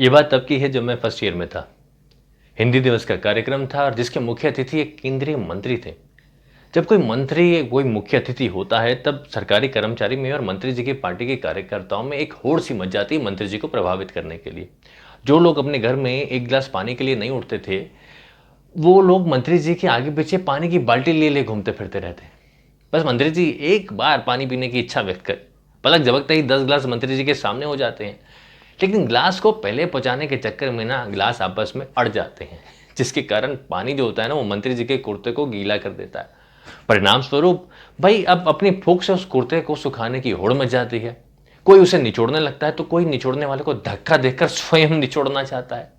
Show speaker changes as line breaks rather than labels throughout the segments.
ये बात तब की है जब मैं फर्स्ट ईयर में था। हिंदी दिवस का कार्यक्रम था और जिसके मुख्य अतिथि एक केंद्रीय मंत्री थे। जब कोई मंत्री कोई मुख्य अतिथि होता है तब सरकारी कर्मचारी में और मंत्री जी की पार्टी के कार्यकर्ताओं में एक होड़ सी मच जाती है मंत्री जी को प्रभावित करने के लिए। जो लोग अपने घर में एक गिलास पानी के लिए नहीं उठते थे, वो लोग मंत्री जी के आगे पीछे पानी की बाल्टी लिए लिए घूमते फिरते रहते। बस मंत्री जी एक बार पानी पीने की इच्छा व्यक्त कर, पलक झपकते ही 10 गिलास मंत्री जी के सामने हो जाते हैं। लेकिन ग्लास को पहले पहुंचाने के चक्कर में ना गिलास आपस में अड़ जाते हैं, जिसके कारण पानी जो होता है ना वो मंत्री जी के कुर्ते को गीला कर देता है। परिणाम स्वरूप भाई अब अपनी फूंक से उस कुर्ते को सुखाने की होड़ मच जाती है। कोई उसे निचोड़ने लगता है तो कोई निचोड़ने वाले को धक्का देकर स्वयं निचोड़ना चाहता है।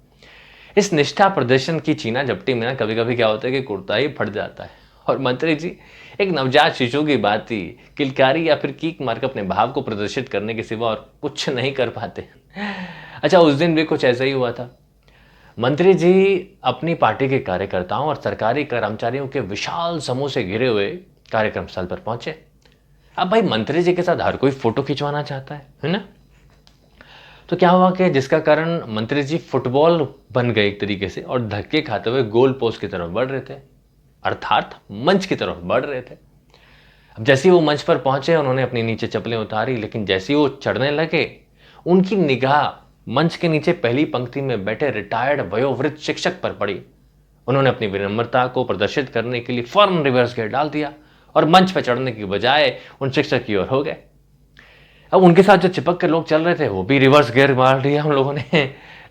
इस निष्ठा प्रदर्शन की चीना झपटी में ना कभी कभी क्या होता है कि कुर्ता ही फट जाता है और मंत्री जी एक नवजात शिशु की बात ही किलकारी या फिर कीक मारकर अपने भाव को प्रदर्शित करने के सिवा और कुछ नहीं कर पाते। अच्छा, उस दिन भी कुछ ऐसा ही हुआ था। मंत्री जी अपनी पार्टी के कार्यकर्ताओं और सरकारी कर्मचारियों के विशाल समूह से घिरे हुए कार्यक्रम स्थल पर पहुंचे। अब भाई मंत्री जी के साथ हर कोई फोटो खिंचवाना चाहता है ना। तो क्या हुआ कि जिसका कारण मंत्री जी फुटबॉल बन गए एक तरीके से और धक्के खाते हुए गोल पोस्ट की तरफ बढ़ रहे थे, अर्थात मंच की तरफ बढ़ रहे थे। अब जैसे ही वो मंच पर पहुंचे उन्होंने अपनी नीचे चप्पलें उतारी, लेकिन जैसे ही वो चढ़ने लगे उनकी निगाह मंच के नीचे पहली पंक्ति में बैठे रिटायर्ड वयोवृद्ध शिक्षक पर पड़ी। उन्होंने अपनी विनम्रता को प्रदर्शित करने के लिए फौरन रिवर्स गियर डाल दिया और मंच पर चढ़ने की बजाय उन शिक्षक की ओर हो गए। अब उनके साथ जो चिपक के लोग चल रहे थे वो भी रिवर्स गियर मार दिया हम लोगों ने।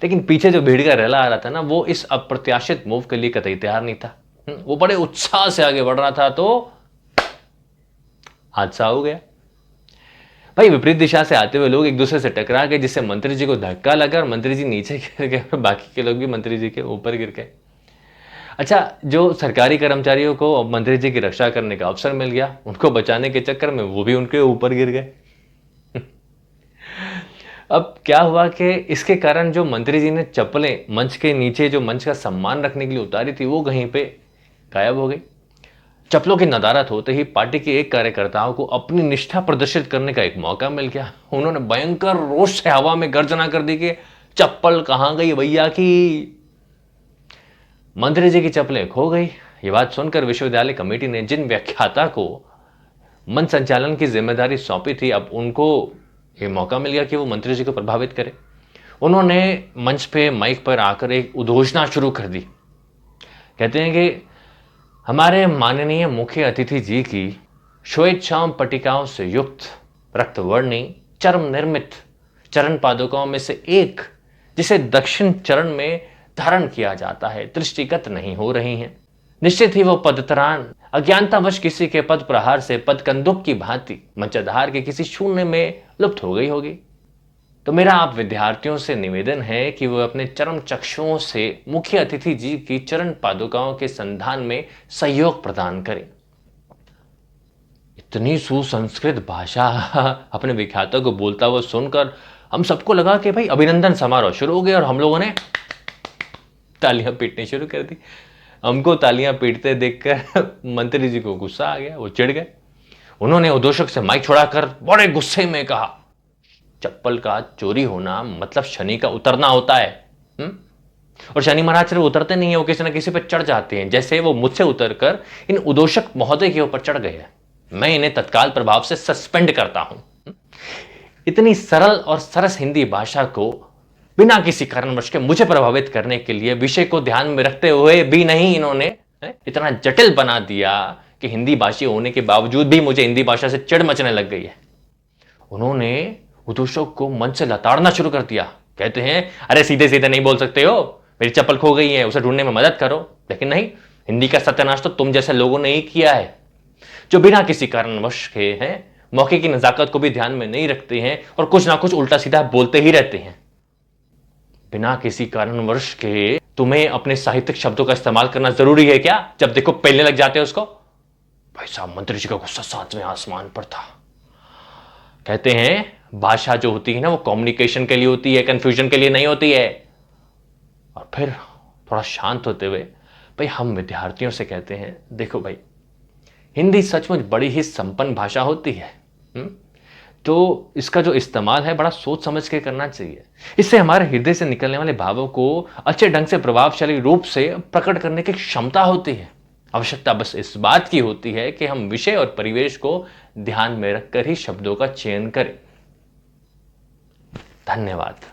लेकिन पीछे जो भीड़ का रैला आ रहा था ना, वो इस अप्रत्याशित मूव के लिए कतई तैयार नहीं था। वो बड़े उत्साह से आगे बढ़ रहा था तो हादसा हो गया। भाई विपरीत दिशा से आते हुए लोग एक दूसरे से टकरा गए, जिससे मंत्री जी को धक्का लगा और मंत्री जी नीचे गिर गए और बाकी के लोग भी मंत्री जी के ऊपर गिर गए। अच्छा, जो सरकारी कर्मचारियों को मंत्री जी की रक्षा करने का अवसर मिल गया, उनको बचाने के चक्कर में वो भी उनके ऊपर गिर गए। अब क्या हुआ कि इसके कारण जो मंत्री जी ने चप्पलें मंच के नीचे जो मंच का सम्मान रखने के लिए उतारी थी वो कहीं पे गायब हो गई। चप्पलों की नदारत होते ही पार्टी के एक कार्यकर्ताओं को अपनी निष्ठा प्रदर्शित करने का एक मौका मिल गया। उन्होंने भयंकर रोष से हवा में गर्जना कर दी कि चप्पल कहां गई भैया की। मंत्री जी की चप्पलें खो गई। ये बात सुनकर विश्वविद्यालय कमेटी ने जिन व्याख्याता को मंच संचालन की जिम्मेदारी सौंपी थी, अब उनको ये मौका मिल गया कि वो मंत्री जी को प्रभावित करे। उन्होंने मंच पे माइक पर आकर एक उद्घोषणा शुरू कर दी। कहते हैं कि हमारे माननीय मुख्य अतिथि जी की श्वेत-श्याम पट्टिकाओं से युक्त रक्तवर्णी चर्म निर्मित चरण पादुकाओं में से एक, जिसे दक्षिण चरण में धारण किया जाता है, दृष्टिगत नहीं हो रही हैं। निश्चित ही वो पदतरान अज्ञानतावश किसी के पद प्रहार से पदकंदुक की भांति मंचाधार के किसी शून्य में लुप्त हो गई होगी। तो मेरा आप विद्यार्थियों से निवेदन है कि वो अपने चरम चक्षुओं से मुख्य अतिथि जी की चरण पादुकाओं के संधान में सहयोग प्रदान करें। इतनी सुसंस्कृत भाषा अपने विख्यातों को बोलता हुआ सुनकर हम सबको लगा कि भाई अभिनंदन समारोह शुरू हो गया और हम लोगों ने तालियां पीटनी शुरू कर दी। हमको तालियां पीटते देखकर मंत्री जी को गुस्सा आ गया, वो चिढ़ गए। उन्होंने उद्घोषक से माइक छुड़ाकर बड़े गुस्से में कहा, चप्पल का चोरी होना मतलब शनि का उतरना होता है। और शनि महाराज सिर्फ उतरते नहीं है, वो किसी न किसी पर चढ़ जाते हैं। जैसे वो मुझसे उतरकर इन उद्घोषक महोदय के ऊपर चढ़ गए हैं, मैं इन्हें तत्काल प्रभाव से सस्पेंड करता हूं। इतनी सरल और सरस हिंदी भाषा को बिना किसी कारणवश के मुझे प्रभावित करने के लिए विषय को ध्यान में रखते हुए भी नहीं इन्होंने इतना जटिल बना दिया कि हिंदी भाषी होने के बावजूद भी मुझे हिंदी भाषा से चिढ़ मचने लग गई है। उन्होंने उद्घोषक को मंच से लताड़ना शुरू कर दिया। कहते हैं, अरे सीधे सीधे नहीं बोल सकते हो, मेरी चप्पल खो गई है, उसे ढूंढने में मदद करो। लेकिन नहीं, हिंदी का सत्यानाश तो तुम जैसे लोगों ने ही किया है, जो बिना किसी कारणवश के हैं, मौके की नजाकत को भी ध्यान में नहीं रखते हैं और कुछ ना कुछ उल्टा सीधा बोलते ही रहते हैं। बिना किसी कारणवश के तुम्हें अपने साहित्यिक शब्दों का इस्तेमाल करना जरूरी है क्या? जब देखो पेलने लग जाते हो उसको। भाई साहब, मंत्री जी का गुस्सा सातवें आसमान पर था। कहते हैं, भाषा जो होती है ना वो कम्युनिकेशन के लिए होती है, कंफ्यूजन के लिए नहीं होती है। और फिर थोड़ा शांत होते हुए भाई हम विद्यार्थियों से कहते हैं, देखो भाई, हिंदी सचमुच बड़ी ही संपन्न भाषा होती है। तो इसका जो इस्तेमाल है बड़ा सोच समझ के करना चाहिए। इससे हमारे हृदय से निकलने वाले भावों को अच्छे ढंग से प्रभावशाली रूप से प्रकट करने की क्षमता होती है। आवश्यकता बस इस बात की होती है कि हम विषय और परिवेश को ध्यान में रखकर ही शब्दों का चयन करें। धन्यवाद।